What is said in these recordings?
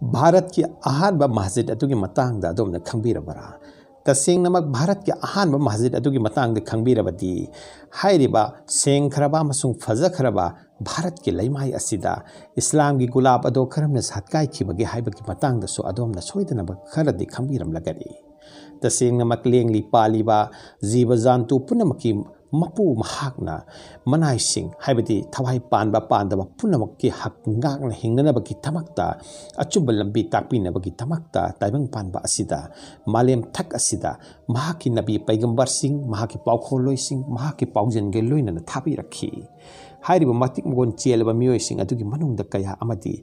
भारत की अहानबा मस्जिद अदुगी मतंग दा दोमना खंगबिरबरा तसेंगनमक भारत की अहानबा मस्जिद अदुगी मतंग दा खंगबिरबदी हाइरिबा सेंखरबा मसुंग फजखरबा भारत की लैमाई असिदा इस्लाम की गुलाब अदो खरमना सत्काई खिबगे हाइबगी मतंग दसो अदोमना सोइदनबा खरदि खंगबिरमलगरी तसेंगनमक लेंगली पालिबा जीव जंतु पुनमकी मपू महाकना मनाइसिंग हाइबदी थवाई पानबा पानदबा पुनमकी हक ngaakna hingnanabagi tamakta achuba lambi takpinabagi tamakta taibang panba asida malem thak asida mahaki nabi paigambar sing mahaki paukholoi sing mahaki paujen ge loina na thabi rakhi hairiba matik mogon chelaba mioi sing adugi manungda kaya amadi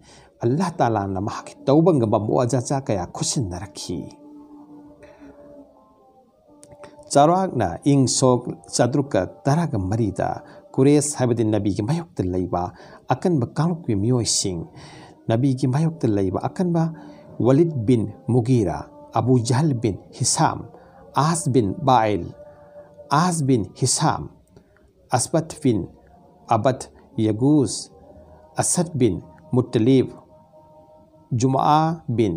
Allah taala na mahaki taubanga ba muajaja kaya khusin na rakhi चारोगना इंग सोक चाद्रुका तरागा मरीदा कुरेस हाइबदि नबी की मायोक्ता लैबा अकनबा कांगलुक मियोय सिंह नबी की मायोक्ता लैबा अकनबा valid बिन Mughira Abu जहल बिन हिसाम आस बिन bile आस बिन हिसाम अस्बत बिन अबत यगूस असद बिन मुत्तलिब जुमा बिन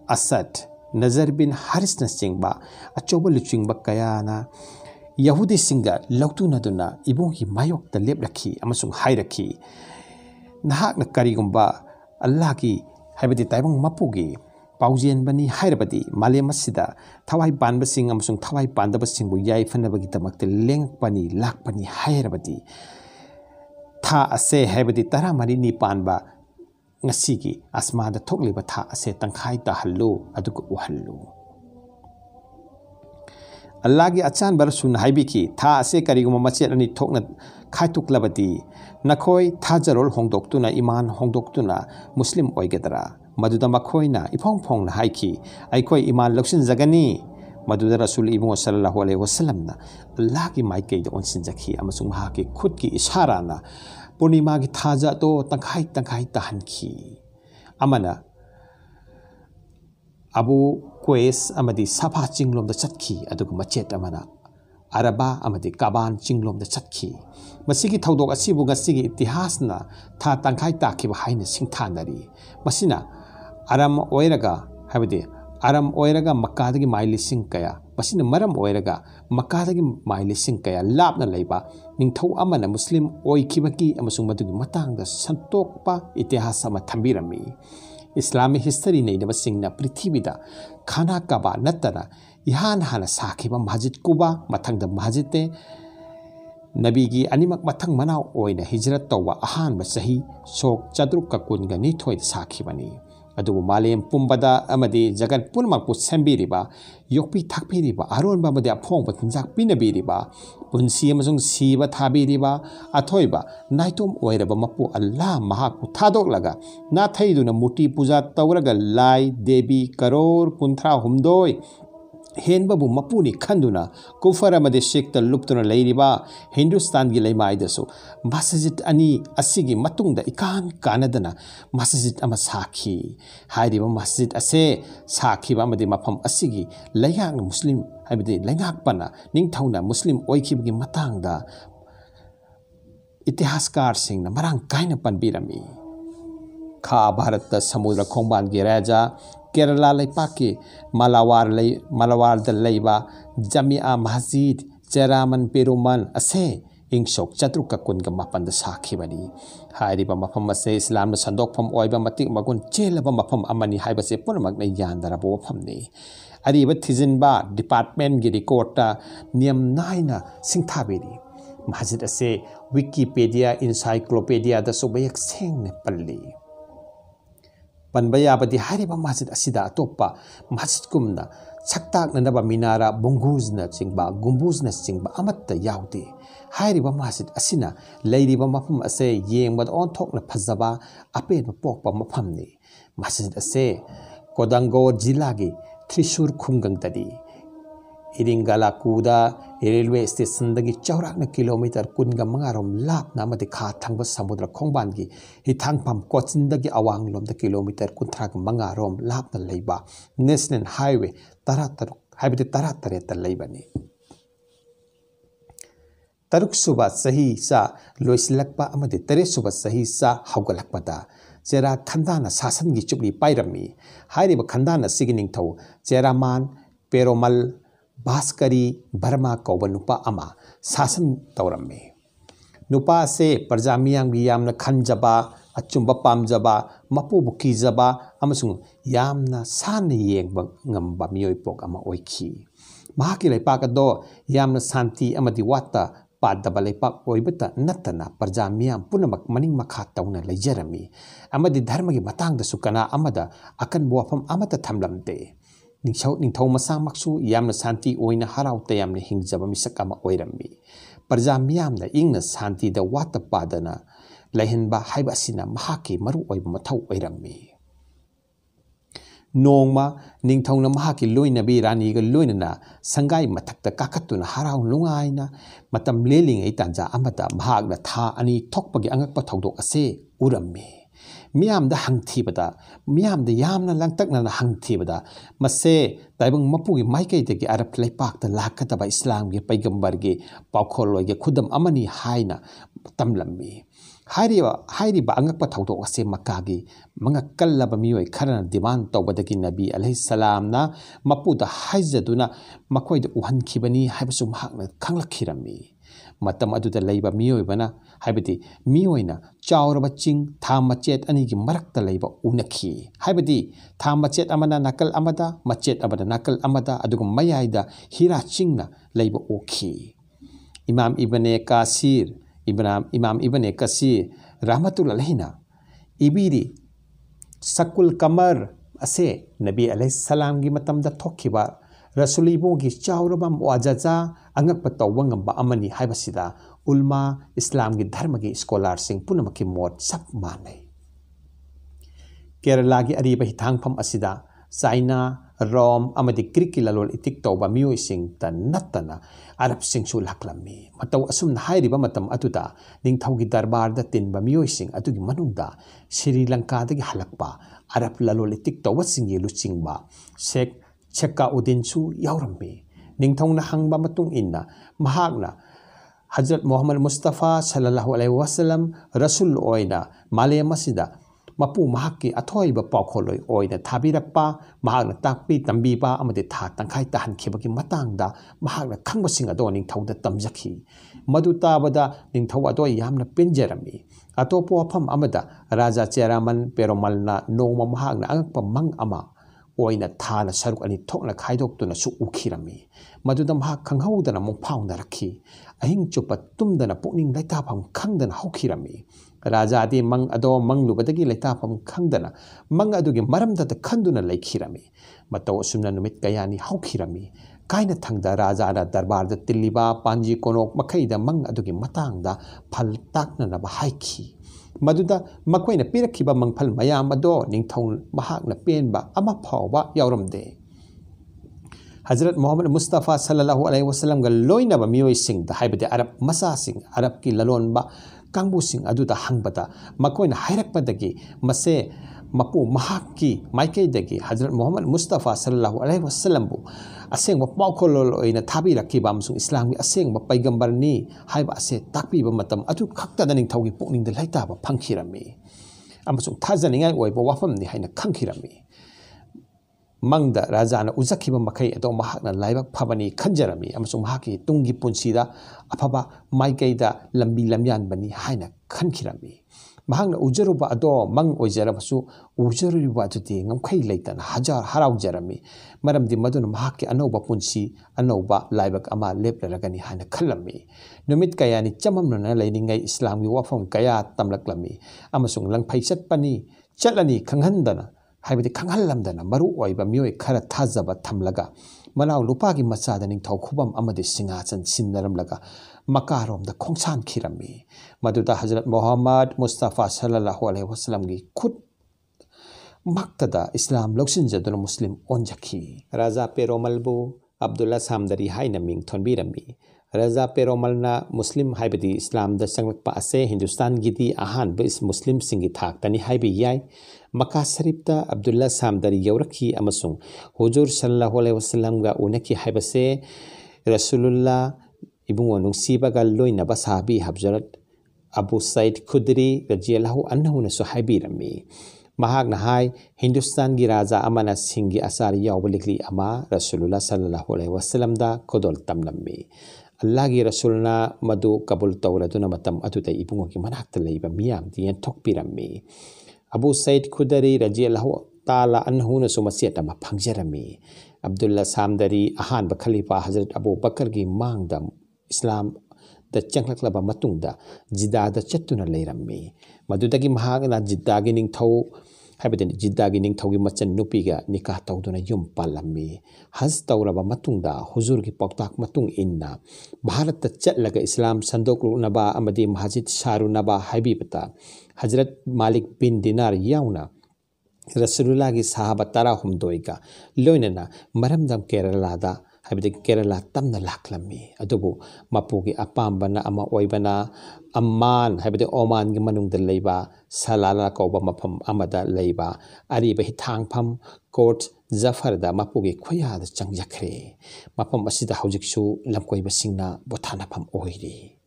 असद नजर बिन हारिस नसिंगबा अचोबा लुचिंगबा कयाना यहूदी सिंगा लौतुनदुना इबों की मायोक्ता लेप रखी अमसुंग हाई रखी नहाकना करिगुंबा अल्लाह की हाइबदि ताइबंग मपुगी पाउजेन बनी हाइरबदि मालेम असिदा थवाई पानबा सिंग अमसुंग थवाई पानदबा सिंगबु याई फनबगी तमक्ते लेंगपनी लाकपनी हाइरबदि था असे हाइबदि तरा मरी नि Panba ngasi asmada thokliba tha ase tangkhai ta hallu aduku uhallu Allah gi achan bar sun haibi ki tha ase kariguma machet ani thokna khaituklabati nakhoi tha jarol hongdoktuna iman hongdoktuna muslim oigedra maduda makhoina iphong phong na haiki aikoi iman loksin jagani maduda rasul ibn sallallahu alaihi wasallam na Allah gi maikei de onsin jakhi amasung ha ki khud ki ishara na पूर्णिमा की थाजा तो तंखाई तंखाई तहन की अमना अबू क्वेस अमदी सफा चिंगलोम the चटकी अदुग मचेत अमना अरबा अमदी काबान चिंगलोम the चटकी मसिगी थौदोक असिबु गसिगी इतिहासना था तंखाई ताखिब हाइना सिंथानरी मसिना अरम ओइरगा हाबदी अरम ओइरगा मक्कादगी माइलिसिंग कया मसिना मरम ओइरगा मक्कादगी माइलिसिंग कया लापना लैबा निंथौ अमना मुस्लिम ओइखिबकी अमसुंग मदुगी मतंगदा संतोकपा इतिहास अमा थंबिरमी इस्लामिक हिस्ट्री नैनबा सिंगना पृथ्वीदा खाना काबा नतना इहान हाना साखिबा मस्जिद कुबा मथंगदा मस्जिदते नबीगी अनिमक मथंग मनाव ओइना हिजरत तौवा अहानबा सही सोक चद्रुक ककुनगा निथोइद साखिबनी अदुबु मालेम पुंबदा अमदी जगन पुनमकपु सेंबिरिबा योक्पि थाकपिरिबा आरोनबा मदि अफोंबा तिंजाक पिनबिरिबा पुंसी अमसुंग सीबा थाबिरिबा अथोइबा नाइतोम ओइरबा मपु अल्लाह महाकु थादोकलगा नाथैदुना मूर्ति पूजा तौरगा लाई देवी करोर कुंथ्रा हुमदोय हेनबबु मपुनी खंदुना कुफर अमदि शेख लुप्तुना लैरिबा हिंदुस्तान की लैमाइदसु मस्जिद अनि असिगी मतुंगदा इकान कानदना मस्जिद अमा साखी हाइरिबा मस्जिद असे साखिबा अमदि मफम असिगी लैयाक मुस्लिम हाइबदि लैंगाकपना निंगथौना मुस्लिम ओइखिबगी मतंगदा इतिहासकार सिंगना मरांग काइना पनबिरमी खा भारत समुद्र खोंबान की राजा केरला लैपाकी मालावार लैबा जमिया मस्जिद चेरामन पेरुमन असे इंगसोक चतुर्क कुनगा मपन साखिबनी हाइरिबा मफम असे इस्लाम संदोकफम ओइबा मतिक मगुन चेलबा मफम अमनी हाइबसे पुनमक नै यानदरबो फमनी अरिबा थिजिनबा डिपार्टमेंट की रिकॉर्ड नियम नाइना सिंथाबेरी मस्जिद असे विकिपीडिया इनसाइक्लोपीडिया द सुबयक सेंगने पल्ली पनबयाबदी हारिबा मस्जिद असिदा अतोपा मस्जिद कुमना सक्ताकनबा मिनारा बुंगुजना चिंगबा गुंबुजना चिंगबा अमत्ता याउदे हारिबा मस्जिद असिना लैरिबा मफम असे येंबद ओनथोकना फजबा अपेन पोकपा मफमनी मस्जिद असे कोडंगोर जिला की त्रिशूर खुंगंगतदी इरिंगलाकुदा रेलवे स्टेशन दगी चौराकना किलोमीटर कुनगा मंगारोम लापना मदि खा थंगबा समुद्र खोंबान की हिथांगफम कोचिन दगी अवांगलोम द किलोमीटर कुंथ्राग मंगारोम लापना लैबा नेशनल हाईवे तरा तरेत लैबनी तरुक सुबा सही सा लोइसलकपा अमदि तरे सुबा सही सा हौगलकपदा चेरा खंदाना शासन की चुपली पाइरमी हाइरिब खंदाना सिगी निंगथौ चेरामान पेरोमल भास्करी बर्मा कौब नुपा अमा शासन तौरम्मी नुपा से प्रजा मियांगी यामना खंजबा अचुंबा पामजबा मपुबु कीजबा अमसुंग यामना सान येंगबा ngamba मियोय पोक अमा ओइखी महाकी लेपाक दो यामना शांति अमदि वाता पादबा लेपाक ओइबता नत्तना प्रजा मियाम पुनमक मनिंग मखा तौना लेजरमी अमदि धर्म की मतांग द सुकना अमदा अकन बोफम अमता थमलमते निंथौ मसा मक्सु यामना शांति ओइना हराउ तयामना हिंगजबा मिसक अमा ओइरमी प्रजा मियामना इंगना शांति द वाता पादना लहनबा हाइबा सिना महाकी मरु ओइबा मथौ ओइरमी नोंगमा निंथौना महाकी लोइनबी रानीगा लोइनना संगाई मथक्ता काकत्तुना हराउ नुंगाइना मतम लेलिंगै तांजा अमता महागना था अनि थोकपगी अंगकपा थौदोक असे उरम्मी मियामदा हंगथीबदा मियामदा यामना लंगतकना हंगथीबदा मसे ताइबंग मपुगी माइकैदगी अरब लेपाकता लाकतबा इस्लामगी पैगंबरगी पाखोलोयगे खुदम अमनी हाइना तमलम्मी हाइरिबा अंगकपा थौदोक असे मक्कागी मंगा कल्लबा मियोय खरना डिमांड तौबदगी नबी अलैहि सलामना मपुदा हाइजदुना मखोइदा उहनखिबनी हाइबसु महाकना खंगलखिरम्मी मतम अदुदा लैबा मियोयबना हाइबदी मियोयना चावरबा चिंग था मचेत अनिगी मरक्ता लैबा उनखी हाइबदी था मचेत अमना नकल अमदा मचेत अमदा नकल अमदा अदुगु मयाइदा हीरा चिंगना लैबा ओखी इमाम इब्ने कसीर रहमतुल्लाह अलैहिना इबीरी सकुल कमर असे नबी अलैहि सलाम की मतमदा थोखिबा रसुलीबों की चावरबा मुआजजा अंगकपा तौबा ngamba amani haibasida उल्मा इस्लाम की धर्म की स्कॉलर सिंह पुनमकी मोट सब माने केरला की अरीब हिथांगफम असिदा चाइना रोम अमदि ग्रीक की ललोल इतिक तौबा मियोय सिंह त नत्तना अरब सिंहसु लाक्लम्मी मतौ असुम हाइरिबा मतम अतुदा निंगथौगी दरबार द तिनबा मियोय सिंह अतुगी मनुंगदा श्रीलंका दगी हलकपा अरब ललोल इतिक तौबा सिंह येलु चिंगबा शेख छक्का उद्दीनसु यावरम्मी निंगथौना हंगबा मतुंग इन्ना महागना हजरत मोहम्मद मुस्तफ़ा सल्लल्लाहु अलैहि वसल्लम रसूल ओइना मालेम असिदा मपु महाकी अथोइबा पाखोलोय ओइना थाबिरप्पा महागना ताकपी तंबीबा अमदि था तंखाइ तहनखिबगी मतांगदा महागना खंगबसिंग अदो निंगथौदा तमजखी मदु ताबदा निंगथौ अदो यामना पेंजरमी अतोपो अफम अमदा राजा चेरामन पेरोमलना नोंगमा महागना अंगकपा मंग अमा ओइना थाना सरुक अनि थोकना खाइदोक्तुना सु उखिरमी मदुदा महाक खंगहौदना मुफाउना रखी अहिंग चुप तुमदना पुनिंग लैताफम खंगदना हौखिरमी राजा दी मंग अदो मंगलुबदगी लैताफम खंगदना मंग अदुगी मरमदत खंदुना लैखिरमी मतौ असुमना नुमित कयानी हौखिरमी काइना थंगदा राजाना दरबारदा तिल्लिबा पांजी कोनोक मखैदा मंग अदुगी मतांगदा फल ताकननबा हाइखी मदुदा मकोइना पिरखिबा मंगफल मयाम अदो निंगथौ महाकना पेनबा अमा फावबा यावरमदे हजरत मोहम्मद मुस्तफ़ा सल्लल्लाहु अलैहि वसल्लम गा लोइनबा मियोय सिंह द हाइबदे अरब मसा सिंह अरब की ललोनबा कांगबु सिंह अदुदा हंगबदा मकोइना हाइरकपदगी मसे मपु महाकी माइकैदगी हजरत मोहम्मद मुस्तफ़ा सल्लल्लाहु अलैहि वसल्लम बु असेंग पाखोलोल ओइना थाबी रखिबा अमसुंग इस्लाम की असेंग पैगंबरनी हाइबा असे ताकपीबा मतम अदु खक्तदा निंगथौगी पुकनिंगदा लैताबा फंखिरमी अमसुंग थाजनिंगाय ओइबा वाफमनि हाइना खंखिरमी मंगदा राजाना उजखिबा मखै अदो महाकना लाइबक फबनी खंजरमी अमसुंग महाकी तुंगी पुंसीदा अफबा माइकैदा लंबी लम्यानबनी हाइना खनखिरमी महाकना उजरुबा अदो मंग ओइजरबसु उजरुबा अदुदि ngमखै लैतना हजार हराउजरमी मरमदि मदुना महाकी अनौबा पुंसी अनौबा लाइबक अमा लेपलरगनी हाइना खलमी नुमित कयानी चममनना लैनिंगै इस्लाम की वाफम कया तमलकलमी अमसुंग लंगफै चटपनी चटलनी खंगहंदना हाइबदि खंगहलमदना मरु ओइबा मियोय खरा थाजबा थमलगा मनाव लुपागी मचादा निंगथौ खुबम अमदि सिंहासन सिन्नरमलगा मकारोमदा खोंसान खिरमी मदुदा हजरत मोहम्मद मुस्तफ़ा सल्लल्लाहु अलैहि वसल्लम की खुद मक्तदा इस्लाम लौसिनजदुना मुस्लिम ओंजखी राजा पेरोमलबु अब्दुल्ला सामदरी हाइना मिंग थोनबिरमी राजा पेरोमलना मुस्लिम हाइबदि इस्लाम द संगलकपा असे हिंदुस्तान गिदी आहान इस मुस्लिम सिंगी थाक्तनी हाइबि याय मक्का शरीफ अब्दुल्ला सामदरी यौरखी अमसुंग हुजूर सल्लल्लाहु अलैहि वसल्लम गा उनकी हाइबसे रसूलुल्लाह Ibungo नुंसीबगा लोइनबा Sabi हबजरत Abu Said Khudri radiyallahu anhu na so haibirami mahak na hai Hindustan gi raja amana singgi asari yawbalikli ama Rasulullah sallallahu alaihi wasallam da kodol tamlammi Allah gi Rasulna madu kabul tawraduna matam atuta ibungo ki manakta leiba miyam ti yan thokpirammi Abu Said Khudri radiyallahu ta'ala anhu na so masiyata ma phangjarami Abdullah Samdari ahan ba khalifa Hazrat Abu Bakar gi mangdam Islam da changlaklaba matungda Jeddah da chattuna leirammi madudagi mahagna Jeddah gi ningthau haibadani Jeddah gi ningthau gi machan nupiga nikah tawduna yum palammi haz tawraba matungda huzur gi paktak matung inna Bharat ta chatlaga Islam sandokru naba amadi masjid sharu naba haibibata Hazrat Malik bin Dinar yauna Rasulullah gi sahaba tara humdoiga loinana maramdam Kerala da habide Kerala tamna laklammi adubu mapugi apambana ama oibana amman habide Oman gi manung da leiba salala ko ba mafam amada leiba ari ba hithangpham court Zafar da mapugi khoya da changjakre mafam asida haujiksu lamkoi basingna bothana pham oiri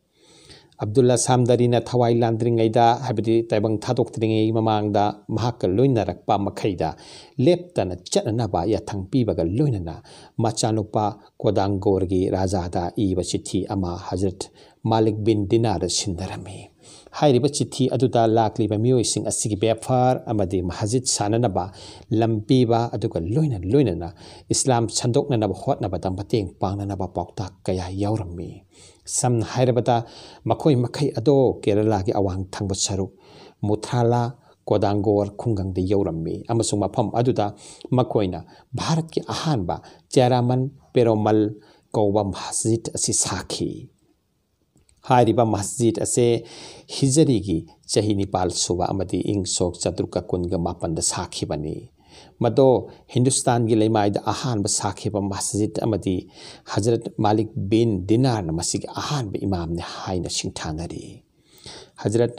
Abdullah Samdari na thawai landringaida habidi taibang thadok tringai mamangda mahakal loinarak pa makhaida leptana chatnaba yathang pibaga loinana machanupa Kodangorgi rajada iba chithi ama Hazrat Malik bin Dinar sindarami hairiba chithi aduda lakliba mioising asigi befar amadi masjid sananaba lampiba aduga loinana Islam chandoknanaba hotnaba dampateng pangnanaba paukta kaya yaurammi Sam hairabata makoi makai ado Kerala gi awang thangba saruk Muthala Kodangor khungang de yaurammi amasung mafam aduda makoina Bharat ki ahanba Cheraman Perumal Kouba masjid asi sakhi hairiba masjid ase hijri gi chahi Nepal suba amadi ing sok chatruka kunga mapan da sakhi bani Mado Hindustan gi leimaida ahan ba sakhiba masjid amadi Hazrat Malik bin Dinar na masig ahan ba imam ne haina singthanari Hazrat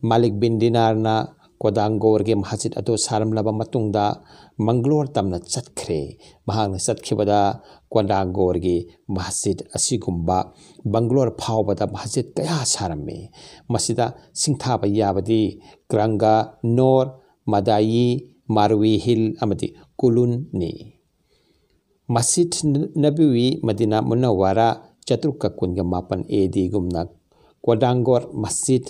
Malik bin Dinar na Kodangor ge masjid ado saram laba matungda Mangalore tamna chatkre mahang chatkibada Kodangor ge masjid asigumba Bangalore phawbada masjid kaya sarame masida singthaba yabadi Granga Nor Madai Marwi Hill amadi Kulun ni Masjid Nabawi Madina Munawwara Chatruka kunga mapan AD gumna Kodangor Masjid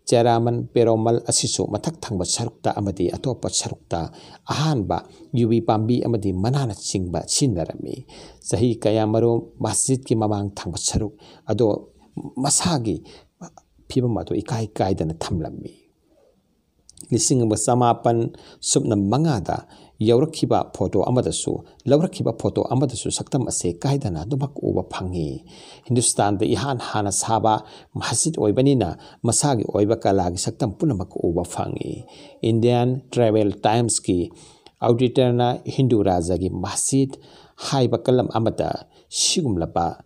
Cheraman Perumal asisu mathak thangba sarukta amadi atopa sarukta ahanba yubi pambi amadi manana chingba sindarami sahi kaya maro masjid ki mamang thangba saruk ado masagi phibam ado ikai kaidana thamlammi Lising Samapan Subna Mangada Yaurakhiba photo Amadasu Laurakhiba photo Amadasu Saktam Ase Kaidana Dubak Uba Pangi Hindustan the Ihan Hana Saba Masjid Oibanina Masagi Oiba Kalagi Saktam Punamak Uba Fangi Indian Travel Times ki Auditorna Hindu Razagi Masjid Haiba Kalam Amada Shigumlapa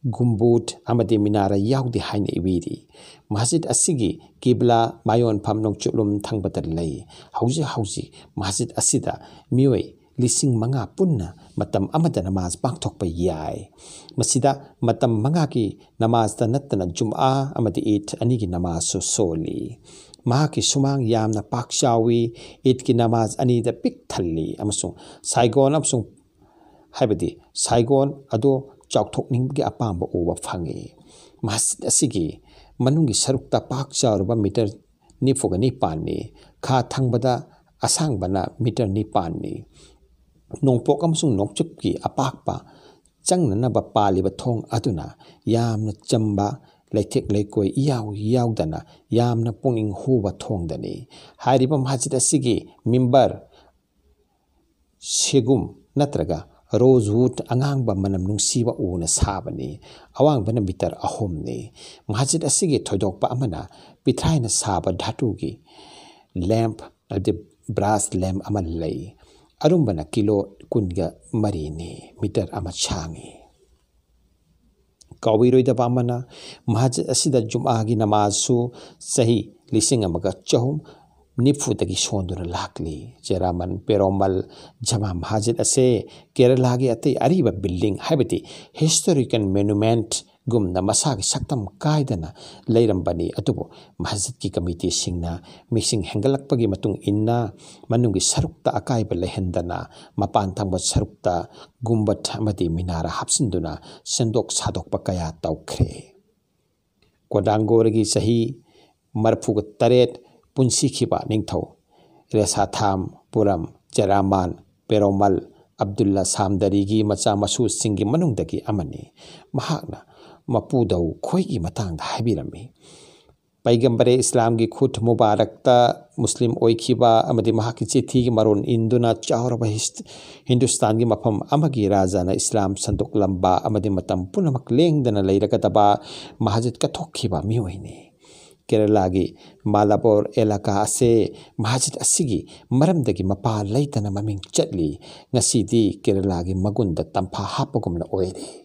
Gumbut amadi minara yaudi haina ibiri masjid asigi kibla mayon phamnong chulum thangbatar lei hauji masjid asida mioi lising manga punna matam amada namaz pangthokpa yai masida matam manga ki namaz ta natna jum'a amadi it anigi namaz so soli mahaki sumang yamna pakchawi it ki namaz ani da pik thalli amasung Saigon amsung haibadi Saigon ado Chauthokningbagi apamba uba phangi masjid asigi manungi sarukta pak chauruba meter nifuga nipan ni kha thangbada asangbana meter nipan ni nongpok amsung nongchupki apakpa changnana ba paliba thong aduna yamna chamba leithek leikoi yaudana yamna punging huba thongdani hairiba masjid asigi member segum natraga Rosewood angangba manam nungsiba una sabani awang bana mitar ahomni masjid asigi thoidokpa amana pithaina saba dhatugi lamp ade brass lamp amal lei arumbana kilo kunga marini mitar ama changi kawiroida pamana masjid asida jum'a gi namaz su sahi lising amaga chahum Nifu tagi sondura lakli Cheraman Perumal Jama Masjid ase Kerala gi ate ariba building haibati historical monument गुमना मसागी सक्तम कायदना लेरंबनी अतुबो मस्जिद की committee सिंगना missing हेंगलकपगी मतुंग इन्ना मनुंगी सरुक्ता अकायबा लेहंदना मपान थंग सरुक्ता गुम्बट अमदी मिनारा हापसिंदुना सेंदोक सादोकपा कया तौख्रे कोडांगोरगी सही मरफुग तरेट पुंसीखिबा निंगथौ रेसाथाम पुरम चेरामान पेरोमल अब्दुल्ला सामदरीगी मचा मसू सिंगी मनुंगदगी अमनी महाकना मपूदौ खोईगी मतंग हाबिरमी पैगंबरे इस्लाम की खुट मुबारकता मुस्लिम ओइखिबा अमदी महाकी चिठी की मरोन इंदुना चावरबा हिंदुस्तान की मफम अमगी राजा ना इस्लाम संदुक लंबा अमदी मतम पुनमक लेंगदना लैरगदबा महाजिद कथोखिबा मिहोइने केरला की मालापोर एलाका से महाजिद असिगी मरमदगी मपा लैतना ममिंग चटली ngasiदी केरला की मगुंद तंफा हापगुमना ओइरे